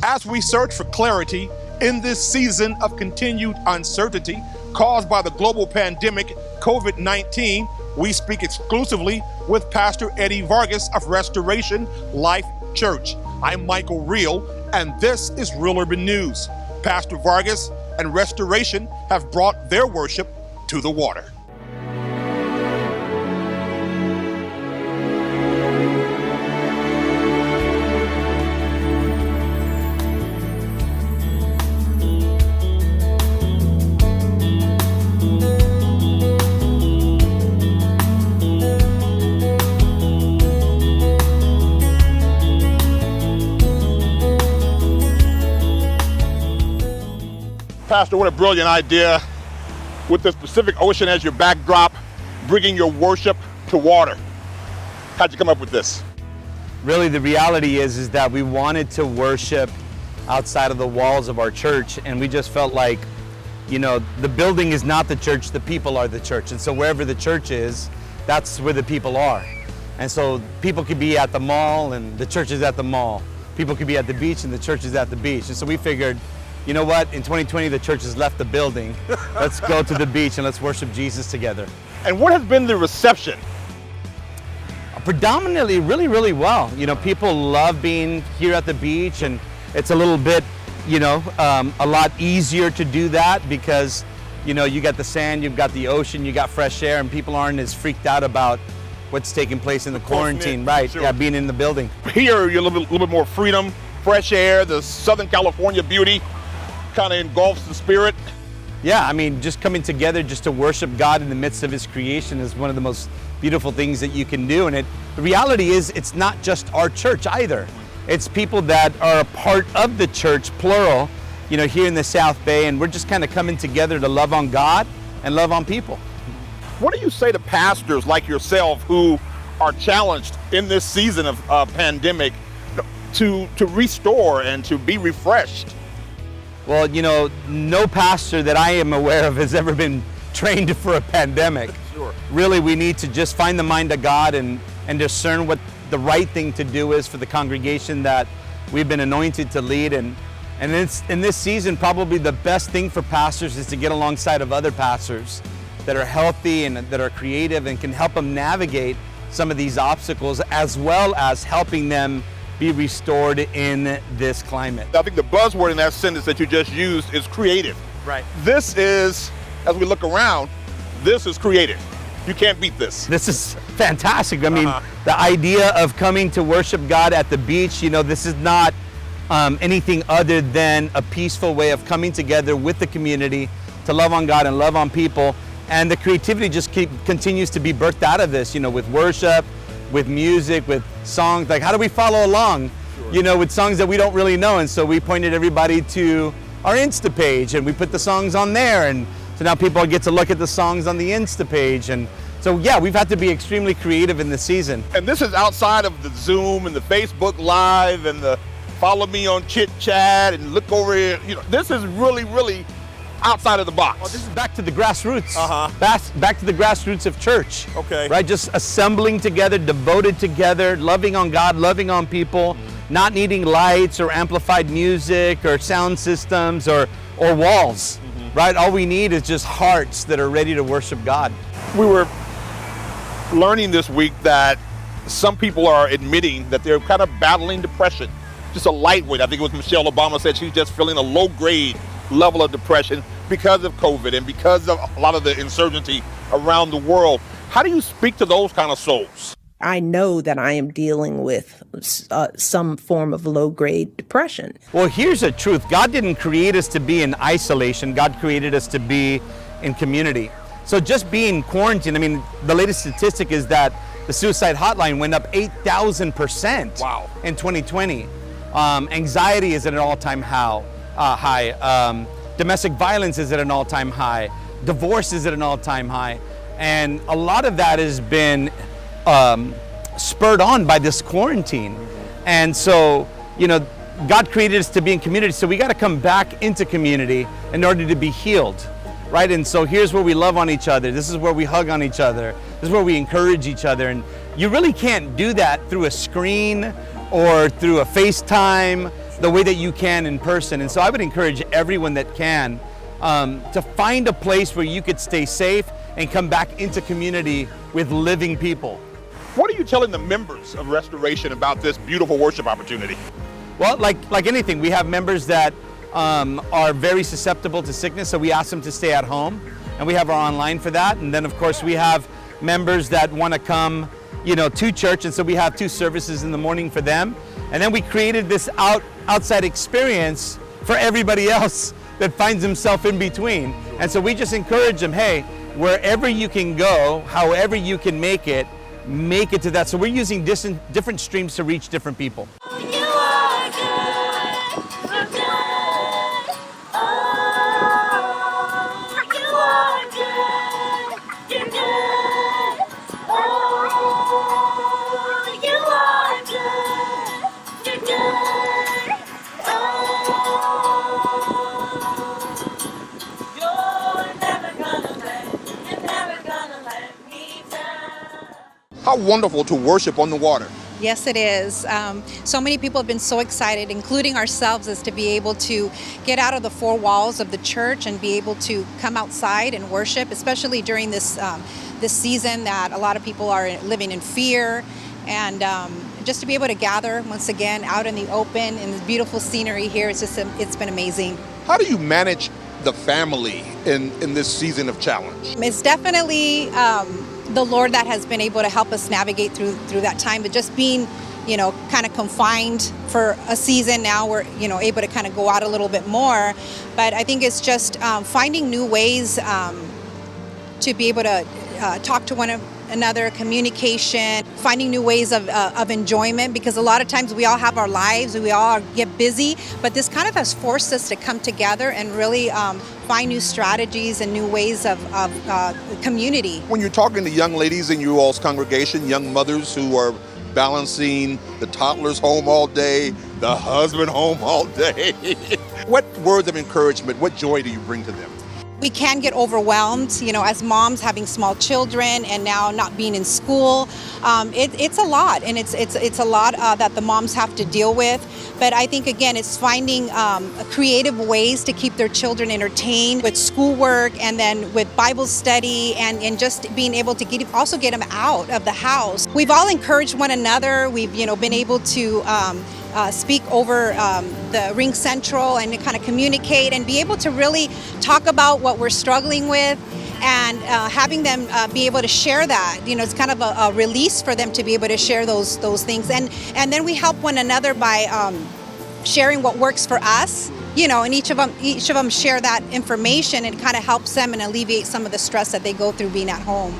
As we search for clarity in this season of continued uncertainty caused by the global pandemic COVID-19, we speak exclusively with Pastor Eddie Vargas of Restoration Life Church. I'm Michael Reel, and this is Real Urban News. Pastor Vargas and Restoration have brought their worship to the water. Pastor, what a brilliant idea with the Pacific Ocean as your backdrop, bringing your worship to water. How'd you come up with this? Really, the reality is that we wanted to worship outside of the walls of our church, and we just felt like, the building is not the church, the people are the church. And so wherever the church is, that's where the people are. And so people could be at the mall and the church is at the mall. People could be at the beach and the church is at the beach. And so we figured, you know what? In 2020, the church has left the building. Let's go to the beach and let's worship Jesus together. And what has been the reception? Predominantly, really well. People love being here at the beach, and it's a little bit, a lot easier to do that because, you got the sand, you've got the ocean, you got fresh air, and people aren't as freaked out about what's taking place in the quarantine, right? Sure. Yeah, being in the building. Here, you're a little bit more freedom, fresh air, the Southern California beauty kind of engulfs the spirit. Yeah, just coming together just to worship God in the midst of His creation is one of the most beautiful things that you can do. And the reality is, it's not just our church either. It's people that are a part of the church, plural, here in the South Bay, and we're just kind of coming together to love on God and love on people. What do you say to pastors like yourself who are challenged in this season of pandemic to restore and to be refreshed? Well, no pastor that I am aware of has ever been trained for a pandemic. Sure. Really, we need to just find the mind of God and discern what the right thing to do is for the congregation that we've been anointed to lead. And it's, in this season, probably the best thing for pastors is to get alongside of other pastors that are healthy and that are creative and can help them navigate some of these obstacles, as well as helping them be restored in this climate. I think the buzzword in that sentence that you just used is creative. Right. This is, as we look around, this is creative. You can't beat this. This is fantastic. The idea of coming to worship God at the beach, this is not anything other than a peaceful way of coming together with the community to love on God and love on people. And the creativity just continues to be birthed out of this, with worship, with music, with songs. Like, how do we follow along, Sure. With songs that we don't really know? And so we pointed everybody to our Insta page and we put the songs on there. And so now people get to look at the songs on the Insta page. And so, yeah, we've had to be extremely creative in this season. And this is outside of the Zoom and the Facebook Live and the follow me on Chit Chat and look over here. This is really outside of the box. Well, this is back to the grassroots. Back to the grassroots of church. Okay. Right, just assembling together, devoted together, loving on God, loving on people, not needing lights or amplified music or sound systems or walls. Right, all we need is just hearts that are ready to worship God. We were learning this week that some people are admitting that they're kind of battling depression. Just a lightweight. I think it was Michelle Obama said she's just feeling a low grade level of depression because of COVID and because of a lot of the insurgency around the world. How do you speak to those kind of souls? I know that I am dealing with some form of low-grade depression. Well, here's the truth. God didn't create us to be in isolation. God created us to be in community. So just being quarantined, the latest statistic is that the suicide hotline went up 8,000% Wow. in 2020. Anxiety is at an all-time high. Domestic violence is at an all-time high. Divorce is at an all-time high. And a lot of that has been spurred on by this quarantine. And so, God created us to be in community, so we got to come back into community in order to be healed, right? And so here's where we love on each other. This is where we hug on each other. This is where we encourage each other. And you really can't do that through a screen or through a FaceTime the way that you can in person. And so I would encourage everyone that can to find a place where you could stay safe and come back into community with living people. What are you telling the members of Restoration about this beautiful worship opportunity? Well, like anything, we have members that are very susceptible to sickness, so we ask them to stay at home, and we have our online for that. And then, of course, we have members that want to come, to church, and so we have 2 services in the morning for them. And then we created this outside experience for everybody else that finds himself in between. And so we just encourage them, hey, wherever you can go, however you can make it to that. So we're using different streams to reach different people. You are good. You're good. Oh, you are good. You're good. Oh, you are good. You're good. Oh, you're never gonna let me down. How wonderful to worship on the water. Yes, it is. So many people have been so excited, including ourselves, as to be able to get out of the 4 walls of the church and be able to come outside and worship, especially during this season that a lot of people are living in fear. And just to be able to gather once again out in the open in this beautiful scenery here, it's been amazing. How do you manage the family in this season of challenge? It's definitely the Lord that has been able to help us navigate through that time, but just being, kind of confined for a season now, we're, able to kind of go out a little bit more. But I think it's just finding new ways to be able to talk to one another, communication, finding new ways of enjoyment, because a lot of times we all have our lives, we all get busy, but this kind of has forced us to come together and really find new strategies and new ways of community. When you're talking to young ladies in you all's congregation, young mothers who are balancing the toddlers home all day, the husband home all day, what words of encouragement, what joy do you bring to them? We can get overwhelmed, as moms having small children and now not being in school. It's a lot, and it's a lot that the moms have to deal with. But I think, again, it's finding creative ways to keep their children entertained with schoolwork and then with Bible study and just being able to get them out of the house. We've all encouraged one another. We've been able to speak over the Ring Central and to kind of communicate and be able to really talk about what we're struggling with, and having them be able to share that. It's kind of a release for them to be able to share those things, and then we help one another by sharing what works for us, and each of them share that information, and it kind of helps them and alleviate some of the stress that they go through being at home.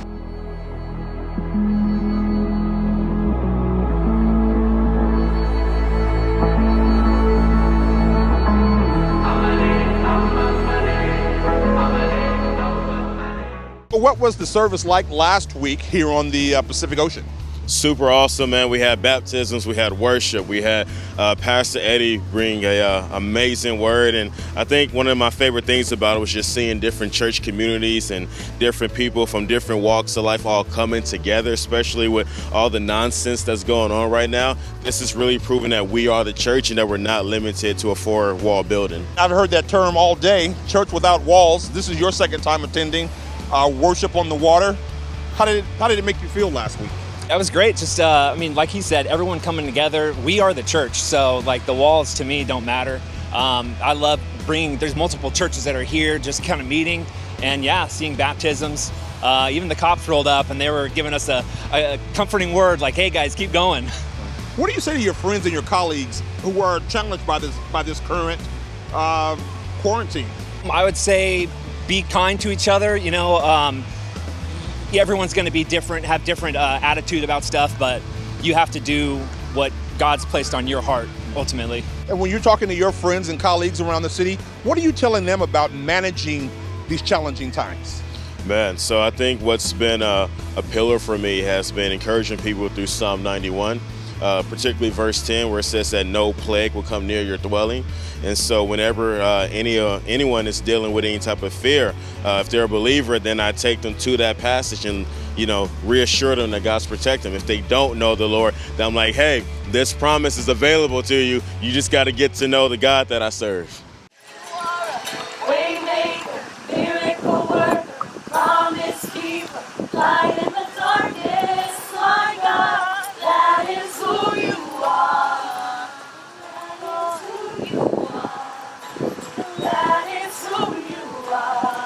What was the service like last week here on the Pacific Ocean? Super awesome, man. We had baptisms, we had worship, we had Pastor Eddie bring a amazing word, and I think one of my favorite things about it was just seeing different church communities and different people from different walks of life all coming together, especially with all the nonsense that's going on right now. This is really proving that we are the church and that we're not limited to a 4-wall building. I've heard that term all day, church without walls. This is your second time attending worship on the water. How did it make you feel last week? That was great. Just, like he said, everyone coming together. We are the church, so the walls to me don't matter. I love there's multiple churches that are here just kind of meeting, and seeing baptisms. Even the cops rolled up and they were giving us a comforting word like, hey guys, keep going. What do you say to your friends and your colleagues who are challenged by this current quarantine? I would say be kind to each other. Everyone's going to be different, have different attitude about stuff, but you have to do what God's placed on your heart ultimately. And when you're talking to your friends and colleagues around the city, what are you telling them about managing these challenging times? Man, so I think what's been a pillar for me has been encouraging people through Psalm 91. particularly verse 10, where it says that no plague will come near your dwelling. And so whenever anyone is dealing with any type of fear, if they're a believer, then I take them to that passage and, reassure them that God's protect them. If they don't know the Lord, then I'm like, hey, this promise is available to you. You just got to get to know the God that I serve. Waymaker, miracle worker, promise keeper, light in the darkness, my God, that is who you are. That is who you are. That is who you are.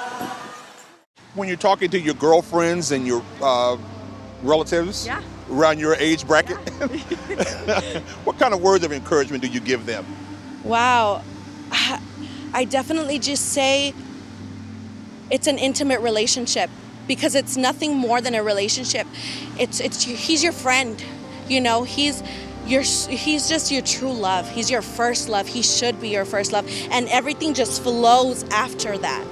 When you're talking to your girlfriends and your relatives around your age bracket, what kind of words of encouragement do you give them? Wow. I definitely just say it's an intimate relationship, because it's nothing more than a relationship. He's your friend, he's just your true love. He's your first love. He should be your first love, and everything just flows after that,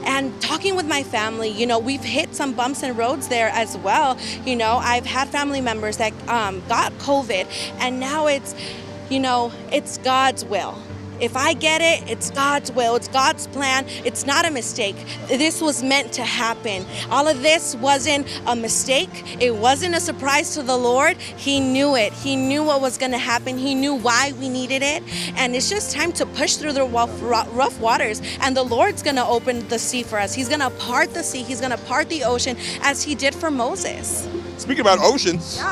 And talking with my family, we've hit some bumps and roads there as well. I've had family members that got COVID, and now it's God's will. If I get it, it's God's will, it's God's plan, it's not a mistake. This was meant to happen. All of this wasn't a mistake, it wasn't a surprise to the Lord. He knew it, He knew what was gonna happen, He knew why we needed it, and it's just time to push through the rough waters, and the Lord's gonna open the sea for us. He's gonna part the sea, He's gonna part the ocean, as He did for Moses. Speaking about oceans,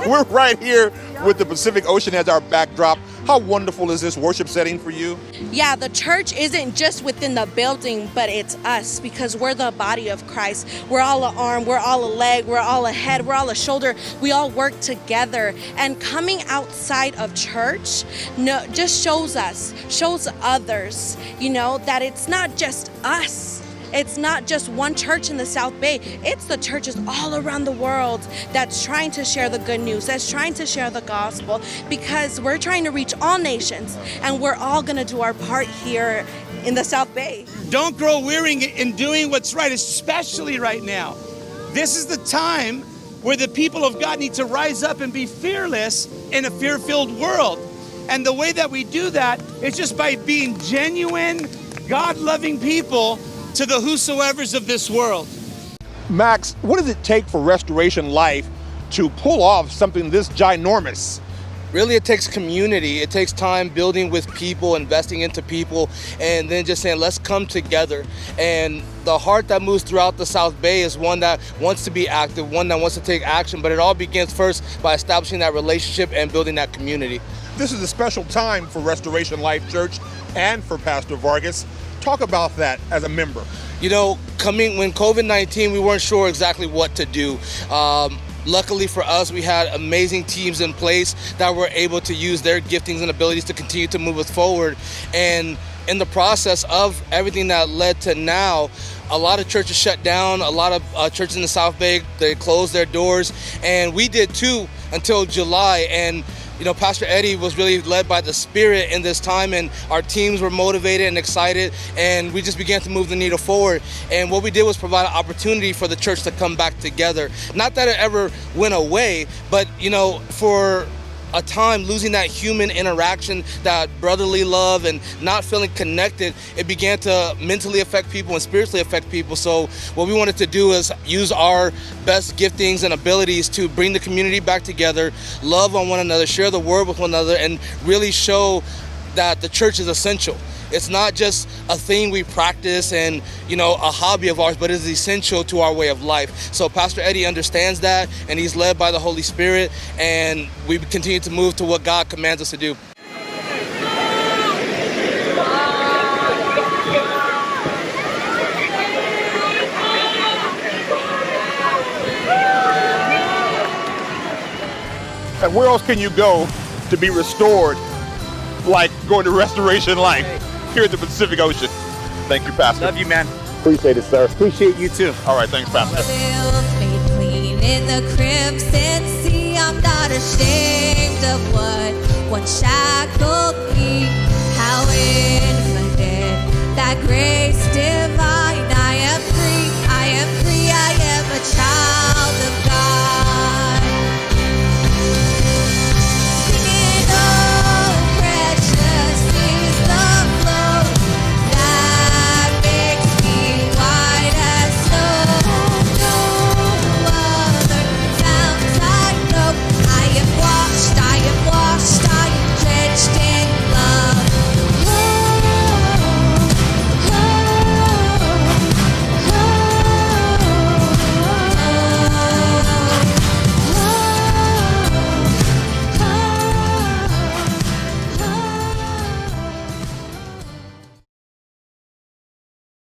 we're right here with the Pacific Ocean as our backdrop. How wonderful is this worship setting for you? Yeah, the church isn't just within the building, but it's us, because we're the body of Christ. We're all an arm, we're all a leg, we're all a head, we're all a shoulder. We all work together. And coming outside of church just shows others, that it's not just us. It's not just one church in the South Bay. It's the churches all around the world that's trying to share the good news, that's trying to share the gospel, because we're trying to reach all nations, and we're all going to do our part here in the South Bay. Don't grow weary in doing what's right, especially right now. This is the time where the people of God need to rise up and be fearless in a fear-filled world. And the way that we do that is just by being genuine, God-loving people to the whosoevers of this world. Max, what does it take for Restoration Life to pull off something this ginormous? Really, it takes community. It takes time building with people, investing into people, and then just saying, let's come together. And the heart that moves throughout the South Bay is one that wants to be active, one that wants to take action, but it all begins first by establishing that relationship and building that community. This is a special time for Restoration Life Church and for Pastor Vargas. Talk about that as a member. Coming when COVID-19, we weren't sure exactly what to do. Luckily for us, we had amazing teams in place that were able to use their giftings and abilities to continue to move us forward. And in the process of everything that led to now, a lot of churches shut down, a lot of churches in the South Bay, they closed their doors, and we did too until July. And Pastor Eddie was really led by the Spirit in this time, and our teams were motivated and excited, and we just began to move the needle forward. And what we did was provide an opportunity for the church to come back together. Not that it ever went away, but for a time losing that human interaction, that brotherly love, and not feeling connected, it began to mentally affect people and spiritually affect people. So what we wanted to do is use our best giftings and abilities to bring the community back together, love on one another, share the word with one another, and really show that the church is essential. It's not just a thing we practice and, a hobby of ours, but it is essential to our way of life. So Pastor Eddie understands that, and he's led by the Holy Spirit, and we continue to move to what God commands us to do. And where else can you go to be restored, like going to Restoration Life here at the Pacific Ocean? Thank you, Pastor. Love you, man. Appreciate it, sir. Appreciate you too. All right, thanks, Pastor. Made clean in the crimson sea. I'm not ashamed of what one shackled me. How infinite that grace.